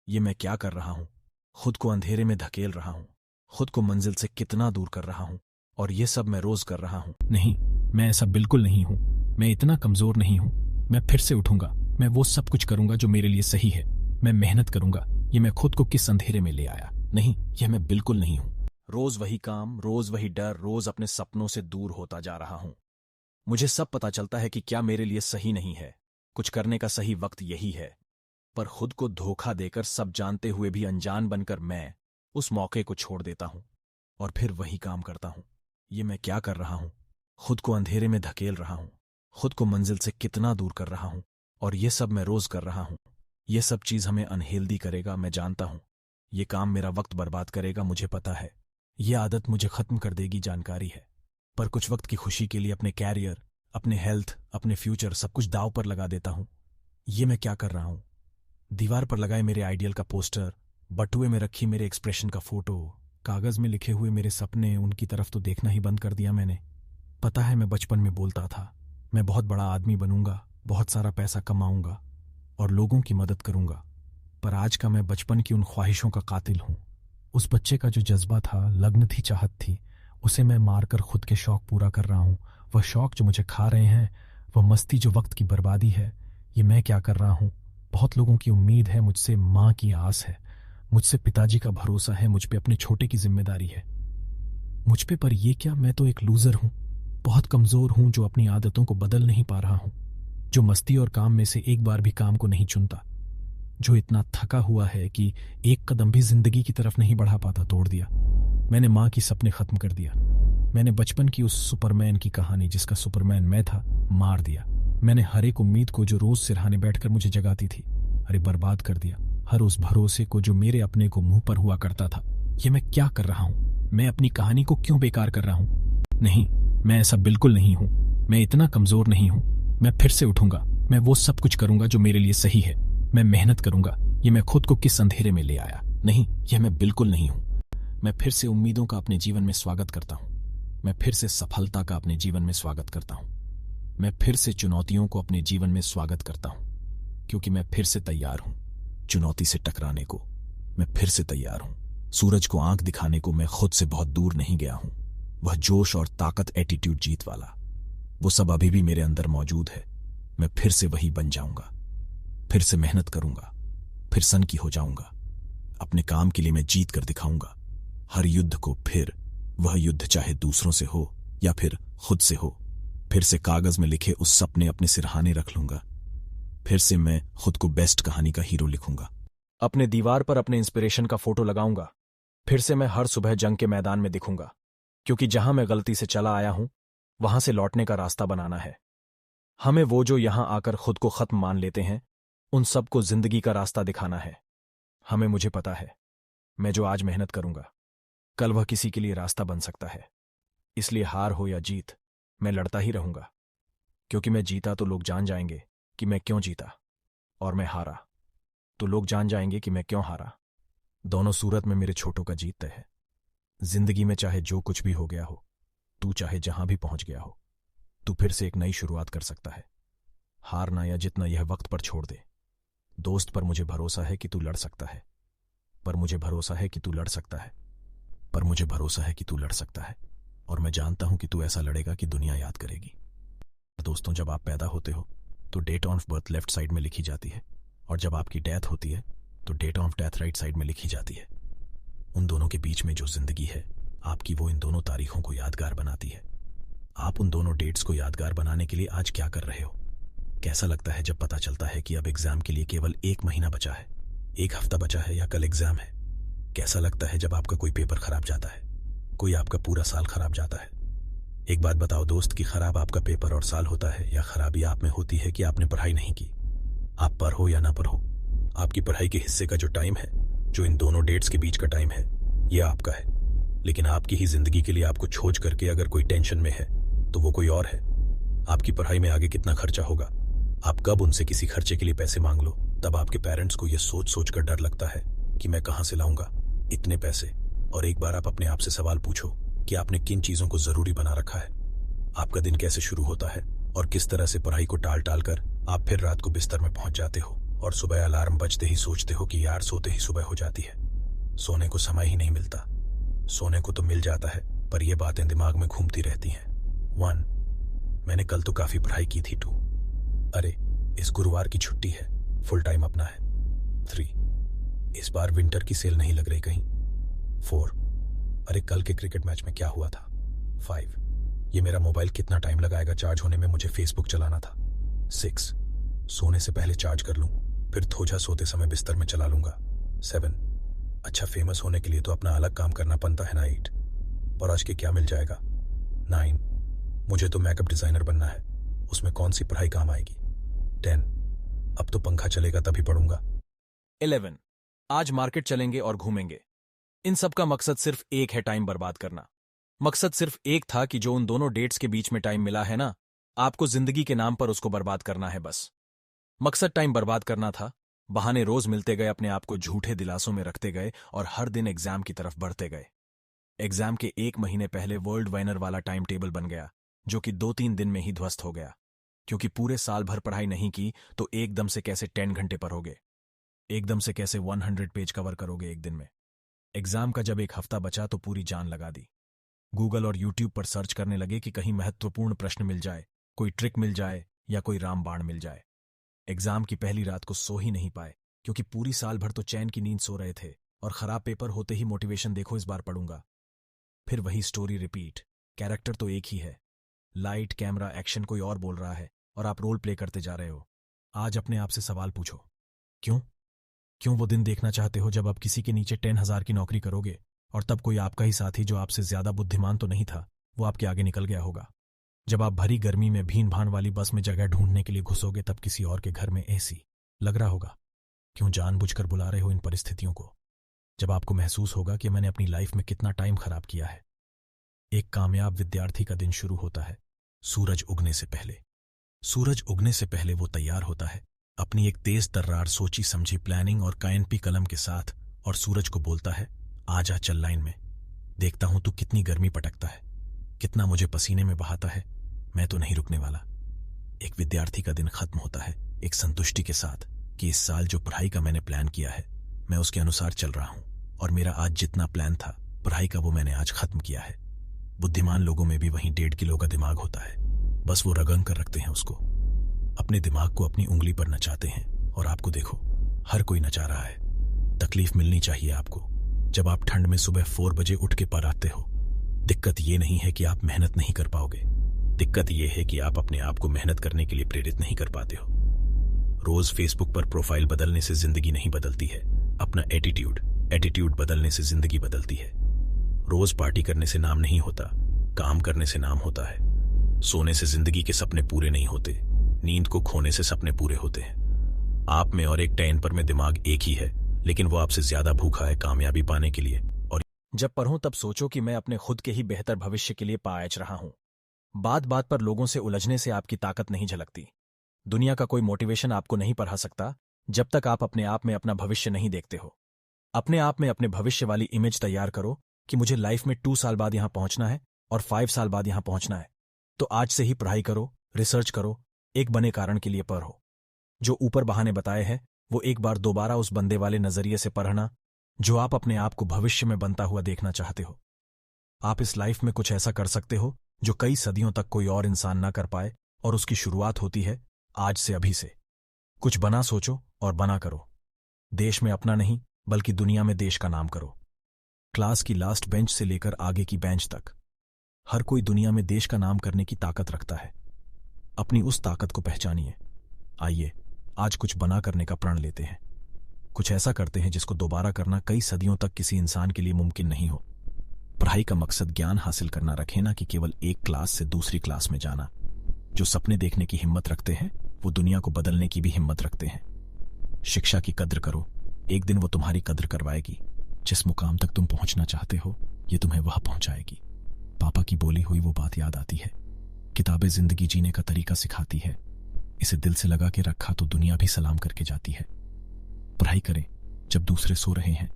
ये मैं क्या कर रहा हूं? खुद को अंधेरे में धकेल रहा हूं, खुद को मंजिल से कितना दूर कर रहा हूं, और ये सब मैं रोज कर रहा हूं। नहीं, मैं ऐसा बिल्कुल नहीं हूं। मैं इतना कमजोर नहीं हूं। मैं फिर से उठूंगा। मैं वो सब कुछ करूंगा जो मेरे लिए सही है। मैं मेहनत करूंगा। ये मैं खुद को किस अंधेरे में ले आया? नहीं, यह मैं बिल्कुल नहीं हूं। रोज वही काम, रोज वही डर, रोज अपने सपनों से दूर होता जा रहा हूं। मुझे सब पता चलता है कि क्या मेरे लिए सही नहीं है। कुछ करने का सही वक्त यही है, पर खुद को धोखा देकर, सब जानते हुए भी अनजान बनकर मैं उस मौके को छोड़ देता हूं और फिर वही काम करता हूं। ये मैं क्या कर रहा हूं? खुद को अंधेरे में धकेल रहा हूं, खुद को मंजिल से कितना दूर कर रहा हूं, और ये सब मैं रोज कर रहा हूं। ये सब चीज हमें अनहेल्दी करेगा, मैं जानता हूं। ये काम मेरा वक्त बर्बाद करेगा, मुझे पता है। ये आदत मुझे खत्म कर देगी, जानकारी है। पर कुछ वक्त की खुशी के लिए अपने कैरियर, अपने हेल्थ, अपने फ्यूचर, सब कुछ दांव पर लगा देता हूं। ये मैं क्या कर रहा हूं? दीवार पर लगाए मेरे आइडियल का पोस्टर, बटुए में रखी मेरे एक्सप्रेशन का फोटो, कागज में लिखे हुए मेरे सपने, उनकी तरफ तो देखना ही बंद कर दिया मैंने। पता है, मैं बचपन में बोलता था मैं बहुत बड़ा आदमी बनूंगा, बहुत सारा पैसा कमाऊंगा और लोगों की मदद करूंगा। पर आज का मैं बचपन की उन ख्वाहिशों का कातिल हूं। उस बच्चे का जो जज्बा था, लगन थी, चाहत थी, उसे मैं मारकर खुद के शौक पूरा कर रहा हूं। वह शौक जो मुझे खा रहे हैं, वह मस्ती जो वक्त की बर्बादी है। ये मैं क्या कर रहा हूं? बहुत लोगों की उम्मीद है मुझसे, माँ की आस है मुझसे, पिताजी का भरोसा है मुझ पे, अपने छोटे की जिम्मेदारी है मुझ पे। पर ये क्या, मैं तो एक लूजर हूं, बहुत कमजोर हूं, जो अपनी आदतों को बदल नहीं पा रहा हूं, जो मस्ती और काम में से एक बार भी काम को नहीं चुनता, जो इतना थका हुआ है कि एक कदम भी जिंदगी की तरफ नहीं बढ़ा पाता। तोड़ दिया मैंने माँ की सपने खत्म कर दिया। मैंने बचपन की उस सुपरमैन की कहानी, जिसका सुपरमैन मैं था, मार दिया। मैंने हर एक उम्मीद को जो रोज सिरहाने बैठकर मुझे जगाती थी, अरे बर्बाद कर दिया। हर उस भरोसे को जो मेरे अपने को मुंह पर हुआ करता था। ये मैं क्या कर रहा हूं? मैं अपनी कहानी को क्यों बेकार कर रहा हूं? नहीं, मैं ऐसा बिल्कुल नहीं हूं। मैं इतना कमजोर नहीं हूं। मैं फिर से उठूंगा। मैं वो सब कुछ करूंगा जो मेरे लिए सही है। मैं मेहनत करूंगा। ये मैं खुद को किस अंधेरे में ले आया? नहीं, यह मैं बिल्कुल नहीं हूं। मैं फिर से उम्मीदों का अपने जीवन में स्वागत करता हूं। मैं फिर से सफलता का अपने जीवन में स्वागत करता हूं। मैं फिर से चुनौतियों को अपने जीवन में स्वागत करता हूं, क्योंकि मैं फिर से तैयार हूं चुनौती से टकराने को। मैं फिर से तैयार हूं सूरज को आंख दिखाने को। मैं खुद से बहुत दूर नहीं गया हूं। वह जोश और ताकत, एटीट्यूड, जीत वाला, वो सब अभी भी मेरे अंदर मौजूद है। मैं फिर से वही बन जाऊंगा। फिर से मेहनत करूंगा, फिर सन की हो जाऊंगा। अपने काम के लिए मैं जीत कर दिखाऊंगा हर युद्ध को। फिर वह युद्ध चाहे दूसरों से हो या फिर खुद से हो। फिर से कागज में लिखे उस सपने अपने सिरहाने रख लूंगा। फिर से मैं खुद को बेस्ट कहानी का हीरो लिखूंगा। अपने दीवार पर अपने इंस्पिरेशन का फोटो लगाऊंगा। फिर से मैं हर सुबह जंग के मैदान में दिखूंगा, क्योंकि जहां मैं गलती से चला आया हूं, वहां से लौटने का रास्ता बनाना है हमें। वो जो यहां आकर खुद को खत्म मान लेते हैं, उन सबको जिंदगी का रास्ता दिखाना है हमें। मुझे पता है, मैं जो आज मेहनत करूंगा, कल वह किसी के लिए रास्ता बन सकता है। इसलिए हार हो या जीत, मैं लड़ता ही रहूंगा, क्योंकि मैं जीता तो लोग जान जाएंगे कि मैं क्यों जीता, और मैं हारा तो लोग जान जाएंगे कि मैं क्यों हारा। दोनों सूरत में मेरे छोटों का जीत तय है। जिंदगी में चाहे जो कुछ भी हो गया हो, तू चाहे जहां भी पहुंच गया हो, तू फिर से एक नई शुरुआत कर सकता है। हारना या जितना यह वक्त पर छोड़ दे। दोस्त, पर मुझे भरोसा है कि तू लड़ सकता है। पर मुझे भरोसा है कि तू लड़ सकता है। पर मुझे भरोसा है कि तू लड़ सकता है। और मैं जानता हूं कि तू ऐसा लड़ेगा कि दुनिया याद करेगी। दोस्तों, जब आप पैदा होते हो तो date of birth left side में लिखी जाती है, और जब आपकी डेथ होती है तो date of death right side में लिखी जाती है। उन दोनों के बीच में जो जिंदगी है आपकी, वो इन दोनों तारीखों को यादगार बनाती है। आप उन दोनों डेट्स को यादगार बनाने के लिए आज क्या कर रहे हो? कैसा लगता है जब पता चलता है कि अब एग्जाम के लिए केवल 1 महीना बचा है, 1 हफ्ता बचा है, या कल एग्जाम है? कैसा लगता है जब आपका कोई पेपर खराब जाता है, कोई आपका पूरा साल खराब जाता है? एक बात बताओ दोस्त, कि खराब आपका पेपर और साल होता है, या खराबी आप में होती है कि आपने पढ़ाई नहीं की? आप पढ़ो या ना पढ़ो, आपकी पढ़ाई के हिस्से का जो टाइम है, जो इन दोनों डेट्स के बीच का टाइम है, यह आपका है। लेकिन आपकी ही जिंदगी के लिए आपको छोड़ करके अगर कोई टेंशन में है तो वो कोई और है। आपकी पढ़ाई में आगे कितना खर्चा होगा, आप कब उनसे किसी खर्चे के लिए पैसे मांग लो, तब आपके पेरेंट्स को यह सोच सोच कर डर लगता है कि मैं कहां से लाऊंगा इतने पैसे। और एक बार आप अपने आप से सवाल पूछो कि आपने किन चीजों को जरूरी बना रखा है। आपका दिन कैसे शुरू होता है और किस तरह से पढ़ाई को टाल टाल कर आप फिर रात को बिस्तर में पहुंच जाते हो। और सुबह अलार्म बजते ही सोचते हो कि यार सोते ही सुबह हो जाती है। सोने को समय ही नहीं मिलता। सोने को तो मिल जाता है, पर ये बातें दिमाग में घूमती रहती हैं। 1, मैंने कल तो काफी पढ़ाई की थी। 2, अरे इस गुरुवार की छुट्टी है, फुल टाइम अपना है। 3, इस बार विंटर की सेल नहीं लग रही कहीं। 4, अरे कल के क्रिकेट मैच में क्या हुआ था। 5, ये मेरा मोबाइल कितना टाइम लगाएगा चार्ज होने में, मुझे फेसबुक चलाना था। 6, सोने से पहले चार्ज कर लूं, फिर थोजा सोते समय बिस्तर में चला लूंगा। 7, अच्छा फेमस होने के लिए तो अपना अलग काम करना बनता है ना। 8, और आज के क्या मिल जाएगा। 9, मुझे तो मेकअप डिजाइनर बनना है, उसमें कौन सी पढ़ाई काम आएगी। 10, अब तो पंखा चलेगा तभी पढ़ूंगा। 11, आज मार्केट चलेंगे और घूमेंगे। इन सब का मकसद सिर्फ एक है, टाइम बर्बाद करना। मकसद सिर्फ एक था कि जो उन दोनों डेट्स के बीच में टाइम मिला है ना, आपको जिंदगी के नाम पर उसको बर्बाद करना है बस। मकसद टाइम बर्बाद करना था। बहाने रोज मिलते गए, अपने आप को झूठे दिलासों में रखते गए और हर दिन एग्जाम की तरफ बढ़ते गए। एग्जाम के 1 महीने पहले वर्ल्ड वाइनर वाला टाइम टेबल बन गया, जो कि 2-3 दिन में ही ध्वस्त हो गया। क्योंकि पूरे साल भर पढ़ाई नहीं की तो एकदम से कैसे 10 घंटे पढ़ोगे, एकदम से कैसे 100 पेज कवर करोगे एक दिन में। एग्जाम का जब 1 हफ्ता बचा तो पूरी जान लगा दी। गूगल और यूट्यूब पर सर्च करने लगे कि कहीं महत्वपूर्ण प्रश्न मिल जाए, कोई ट्रिक मिल जाए या कोई रामबाण मिल जाए। एग्जाम की पहली रात को सो ही नहीं पाए, क्योंकि पूरी साल भर तो चैन की नींद सो रहे थे और खराब पेपर होते ही मोटिवेशन, देखो इस बार पढ़ूंगा। फिर वही स्टोरी रिपीट। कैरेक्टर तो एक ही है, लाइट कैमरा एक्शन कोई और बोल रहा है और आप रोल प्ले करते जा रहे हो। आज अपने आप से सवाल पूछो, क्यों वो दिन देखना चाहते हो जब आप किसी के नीचे 10,000 की नौकरी करोगे और तब कोई आपका ही साथी जो आपसे ज्यादा बुद्धिमान तो नहीं था, वो आपके आगे निकल गया होगा। जब आप भरी गर्मी में भीन भान वाली बस में जगह ढूंढने के लिए घुसोगे, तब किसी और के घर में एसी लग रहा होगा। क्यों जानबूझकर बुला रहे हो इन परिस्थितियों को। जब आपको महसूस होगा कि मैंने अपनी लाइफ में कितना टाइम खराब किया है। एक कामयाब विद्यार्थी का दिन शुरू होता है सूरज उगने से पहले। सूरज उगने से पहले वो तैयार होता है अपनी एक तेज तर्रार सोची समझी प्लानिंग और कायनपी कलम के साथ, और सूरज को बोलता है, आजा चल लाइन में, देखता हूं तू कितनी गर्मी पटकता है, कितना मुझे पसीने में बहाता है, मैं तो नहीं रुकने वाला। एक विद्यार्थी का दिन खत्म होता है एक संतुष्टि के साथ कि इस साल जो पढ़ाई का मैंने प्लान किया है, मैं उसके अनुसार चल रहा हूं और मेरा आज जितना प्लान था पढ़ाई का, वो मैंने आज खत्म किया है। बुद्धिमान लोगों में भी वहीं 1.5 किलो का दिमाग होता है, बस वो रगंग कर रखते हैं उसको, अपने दिमाग को अपनी उंगली पर नचाते हैं। और आपको देखो, हर कोई नचा रहा है। तकलीफ मिलनी चाहिए आपको जब आप ठंड में सुबह 4 बजे उठ के पर आते हो। दिक्कत ये नहीं है कि आप मेहनत नहीं कर पाओगे, दिक्कत ये है कि आप अपने आप को मेहनत करने के लिए प्रेरित नहीं कर पाते हो। रोज फेसबुक पर प्रोफाइल बदलने से जिंदगी नहीं बदलती है, अपना एटीट्यूड बदलने से जिंदगी बदलती है। रोज पार्टी करने से नाम नहीं होता, काम करने से नाम होता है। सोने से जिंदगी के सपने पूरे नहीं होते, नींद को खोने से सपने पूरे होते हैं। आप में और एक टैन पर में दिमाग एक ही है, लेकिन वो आपसे ज्यादा भूखा है कामयाबी पाने के लिए। और जब पढ़ूं तब सोचो कि मैं अपने खुद के ही बेहतर भविष्य के लिए पायच रहा हूं। बात बात पर लोगों से उलझने से आपकी ताकत नहीं झलकती। दुनिया का कोई मोटिवेशन आपको नहीं पढ़ा सकता जब तक आप अपने आप में अपना भविष्य नहीं देखते हो। अपने आप में अपने भविष्य वाली इमेज तैयार करो कि मुझे लाइफ में 2 साल बाद यहां पहुंचना है और 5 साल बाद यहां पहुंचना है। तो आज से ही पढ़ाई करो, रिसर्च करो, एक बने कारण के लिए पढ़ो। जो ऊपर बहाने बताए हैं वो एक बार दोबारा उस बंदे वाले नजरिए से पढ़ना जो आप अपने आप को भविष्य में बनता हुआ देखना चाहते हो। आप इस लाइफ में कुछ ऐसा कर सकते हो जो कई सदियों तक कोई और इंसान ना कर पाए, और उसकी शुरुआत होती है आज से, अभी से। कुछ बना सोचो और बना करो। देश में अपना नहीं बल्कि दुनिया में देश का नाम करो। क्लास की लास्ट बेंच से लेकर आगे की बेंच तक हर कोई दुनिया में देश का नाम करने की ताकत रखता है। अपनी उस ताकत को पहचानिए। आइए आज कुछ बना करने का प्रण लेते हैं। कुछ ऐसा करते हैं जिसको दोबारा करना कई सदियों तक किसी इंसान के लिए मुमकिन नहीं हो। पढ़ाई का मकसद ज्ञान हासिल करना रखे ना कि केवल एक क्लास से दूसरी क्लास में जाना। जो सपने देखने की हिम्मत रखते हैं वो दुनिया को बदलने की भी हिम्मत रखते हैं। शिक्षा की कद्र करो, एक दिन वो तुम्हारी कद्र करवाएगी। जिस मुकाम तक तुम पहुंचना चाहते हो ये तुम्हें वहां पहुंचाएगी। पापा की बोली हुई वो बात याद आती है, किताबें जिंदगी जीने का तरीका सिखाती है, इसे दिल से लगा के रखा तो दुनिया भी सलाम करके जाती है। पढ़ाई करें जब दूसरे सो रहे हैं,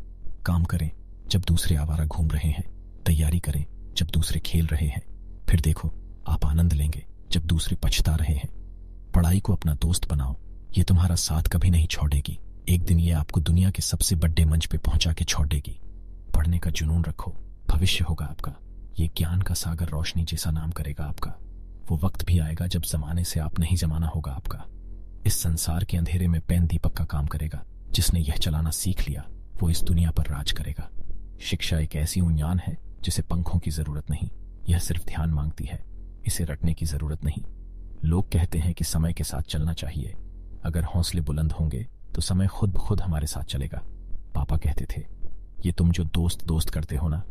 काम करें जब दूसरे आवारा घूम रहे हैं, तैयारी करें जब दूसरे खेल रहे हैं, फिर देखो आप आनंद लेंगे जब दूसरे पछता रहे हैं। पढ़ाई को अपना दोस्त बनाओ, ये तुम्हारा साथ कभी नहीं छोड़ेगी। एक दिन ये आपको दुनिया के सबसे बड़े मंच पे पहुंचा के छोड़ेगी। पढ़ने का जुनून रखो, भविष्य होगा आपका। ये ज्ञान का सागर रोशनी जैसा नाम करेगा आपका। वो वक्त भी आएगा जब जमाने से आप नहीं जमाना होगा आपका। इस संसार के अंधेरे में पेन दीपक का काम करेगा। जिसने यह चलाना सीख लिया वो इस दुनिया पर राज करेगा। शिक्षा एक ऐसी उड़ान है जिसे पंखों की जरूरत नहीं, यह सिर्फ ध्यान मांगती है। इसे रटने की जरूरत नहीं। लोग कहते हैं कि समय के साथ चलना चाहिए। अगर हौसले बुलंद होंगे तो समय खुद ब खुद हमारे साथ चलेगा। पापा कहते थे, ये तुम जो दोस्त दोस्त करते हो ना,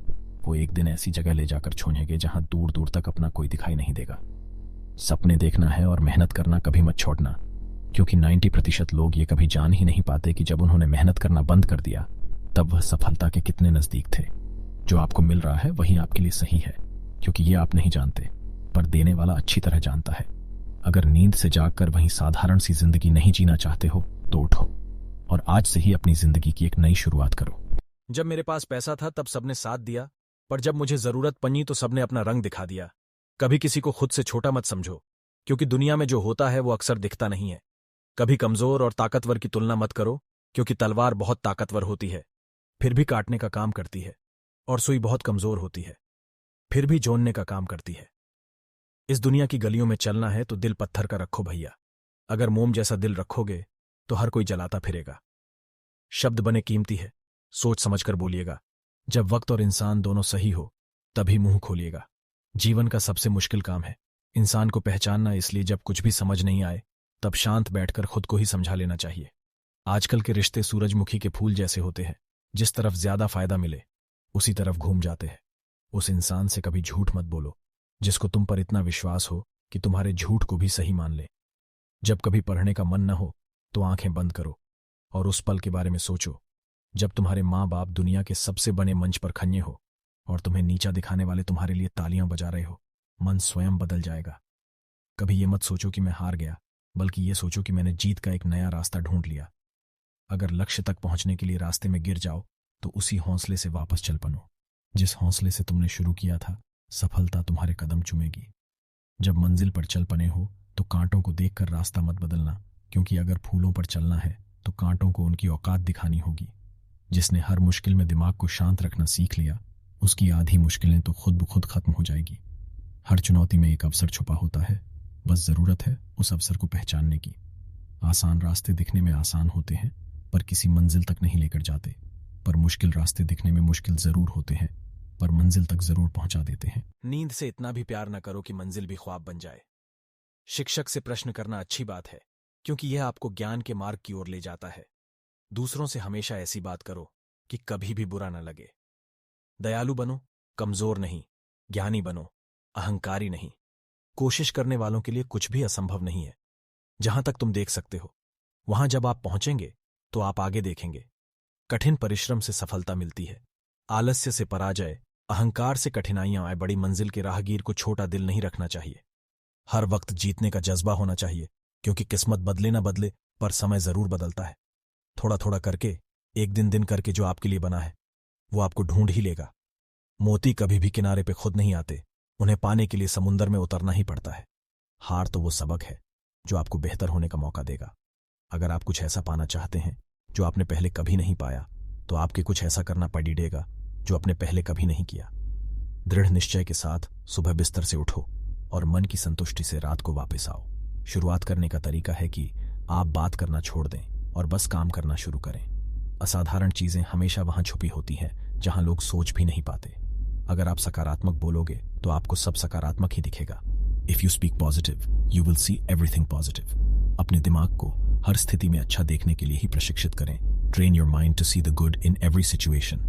वो एक दिन ऐसी जगह ले जाकर छोड़ेंगे जहां दूर दूर तक अपना कोई दिखाई नहीं देगा। सपने देखना है और मेहनत करना कभी मत छोड़ना, क्योंकि 90% लोग ये कभी जान ही नहीं पाते कि जब उन्होंने मेहनत करना बंद कर दिया तब वह सफलता के कितने नजदीक थे। जो आपको मिल रहा है वही आपके लिए सही है, क्योंकि ये आप नहीं जानते, पर देने वाला अच्छी तरह जानता है। अगर नींद से जागकर वहीं साधारण सी जिंदगी नहीं जीना चाहते हो तो उठो और आज से ही अपनी जिंदगी की एक नई शुरुआत करो। जब मेरे पास पैसा था तब सबने साथ दिया, पर जब मुझे जरूरत पड़ी तो सबने अपना रंग दिखा दिया। कभी किसी को खुद से छोटा मत समझो, क्योंकि दुनिया में जो होता है वो अक्सर दिखता नहीं है। कभी कमजोर और ताकतवर की तुलना मत करो, क्योंकि तलवार बहुत ताकतवर होती है फिर भी काटने का काम करती है, और सुई बहुत कमजोर होती है फिर भी जोड़ने का काम करती है। इस दुनिया की गलियों में चलना है तो दिल पत्थर का रखो भैया। अगर मोम जैसा दिल रखोगे तो हर कोई जलाता फिरेगा। शब्द बने कीमती है, सोच समझकर बोलिएगा। जब वक्त और इंसान दोनों सही हो तभी मुंह खोलिएगा। जीवन का सबसे मुश्किल काम है इंसान को पहचानना, इसलिए जब कुछ भी समझ नहीं आए तब शांत बैठकर खुद को ही समझा लेना चाहिए। आजकल के रिश्ते सूरजमुखी के फूल जैसे होते हैं, जिस तरफ ज्यादा फायदा मिले उसी तरफ घूम जाते हैं। उस इंसान से कभी झूठ मत बोलो जिसको तुम पर इतना विश्वास हो कि तुम्हारे झूठ को भी सही मान ले। जब कभी पढ़ने का मन न हो तो आंखें बंद करो और उस पल के बारे में सोचो जब तुम्हारे माँ बाप दुनिया के सबसे बड़े मंच पर खन्ने हो और तुम्हें नीचा दिखाने वाले तुम्हारे लिए तालियां बजा रहे हो। मन स्वयं बदल जाएगा। कभी ये मत सोचो कि मैं हार गया, बल्कि ये सोचो कि मैंने जीत का एक नया रास्ता ढूंढ लिया। अगर लक्ष्य तक पहुंचने के लिए रास्ते में गिर जाओ तो उसी हौसले से वापस चल पड़ो। जिस हौसले से तुमने शुरू किया था, सफलता तुम्हारे कदम चूमेगी। जब मंजिल पर चल पड़े हो तो कांटों को देखकर रास्ता मत बदलना, क्योंकि अगर फूलों पर चलना है तो कांटों को उनकी औकात दिखानी होगी। जिसने हर मुश्किल में दिमाग को शांत रखना सीख लिया, उसकी आधी मुश्किलें तो खुद ब खुद खत्म हो जाएगी। हर चुनौती में एक अवसर छुपा होता है, बस जरूरत है उस अवसर को पहचानने की। आसान रास्ते दिखने में आसान होते हैं पर किसी मंजिल तक नहीं लेकर जाते, पर मुश्किल रास्ते दिखने में मुश्किल जरूर होते हैं पर मंजिल तक जरूर पहुंचा देते हैं। नींद से इतना भी प्यार न करो कि मंजिल भी ख्वाब बन जाए। शिक्षक से प्रश्न करना अच्छी बात है, क्योंकि यह आपको ज्ञान के मार्ग की ओर ले जाता है। दूसरों से हमेशा ऐसी बात करो कि कभी भी बुरा न लगे। दयालु बनो, कमजोर नहीं। ज्ञानी बनो, अहंकारी नहीं। कोशिश करने वालों के लिए कुछ भी असंभव नहीं है। जहां तक तुम देख सकते हो वहां जब आप पहुंचेंगे तो आप आगे देखेंगे। कठिन परिश्रम से सफलता मिलती है, आलस्य से पराजय, अहंकार से कठिनाइयां आए। बड़ी मंजिल के राहगीर को छोटा दिल नहीं रखना चाहिए। हर वक्त जीतने का जज्बा होना चाहिए, क्योंकि किस्मत बदले ना बदले पर समय जरूर बदलता है। थोड़ा थोड़ा करके, एक दिन दिन करके जो आपके लिए बना है वो आपको ढूंढ ही लेगा। मोती कभी भी किनारे पे खुद नहीं आते, उन्हें पाने के लिए समुंदर में उतरना ही पड़ता है। हार तो वो सबक है जो आपको बेहतर होने का मौका देगा। अगर आप कुछ ऐसा पाना चाहते हैं जो आपने पहले कभी नहीं पाया, तो आपके कुछ ऐसा करना पड़ेगा जो आपने पहले कभी नहीं किया। दृढ़ निश्चय के साथ सुबह बिस्तर से उठो और मन की संतुष्टि से रात को वापस आओ। शुरुआत करने का तरीका है कि आप बात करना छोड़ दें और बस काम करना शुरू करें। असाधारण चीजें हमेशा वहां छुपी होती हैं जहां लोग सोच भी नहीं पाते। अगर आप सकारात्मक बोलोगे तो आपको सब सकारात्मक ही दिखेगा। If you speak positive, you will see everything positive. अपने दिमाग को हर स्थिति में अच्छा देखने के लिए ही प्रशिक्षित करें। Train your mind to see the good in every situation.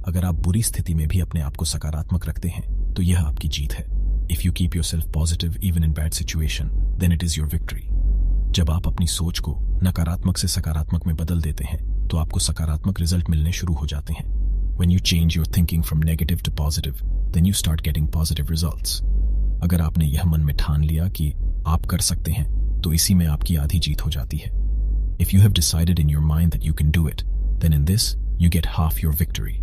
अगर आप बुरी स्थिति में भी अपने आप को सकारात्मक रखते हैं तो यह आपकी जीत है। If you keep yourself positive even in bad situation, then it is your victory. जब आप अपनी सोच को नकारात्मक से सकारात्मक में बदल देते हैं तो आपको सकारात्मक रिजल्ट मिलने शुरू हो जाते हैं। When you change your thinking from negative to positive, then you start getting positive results. अगर आपने यह मन में ठान लिया कि आप कर सकते हैं, तो इसी में आपकी आधी जीत हो जाती है। If you have decided in your mind that you can do it, then in this, you get half your victory.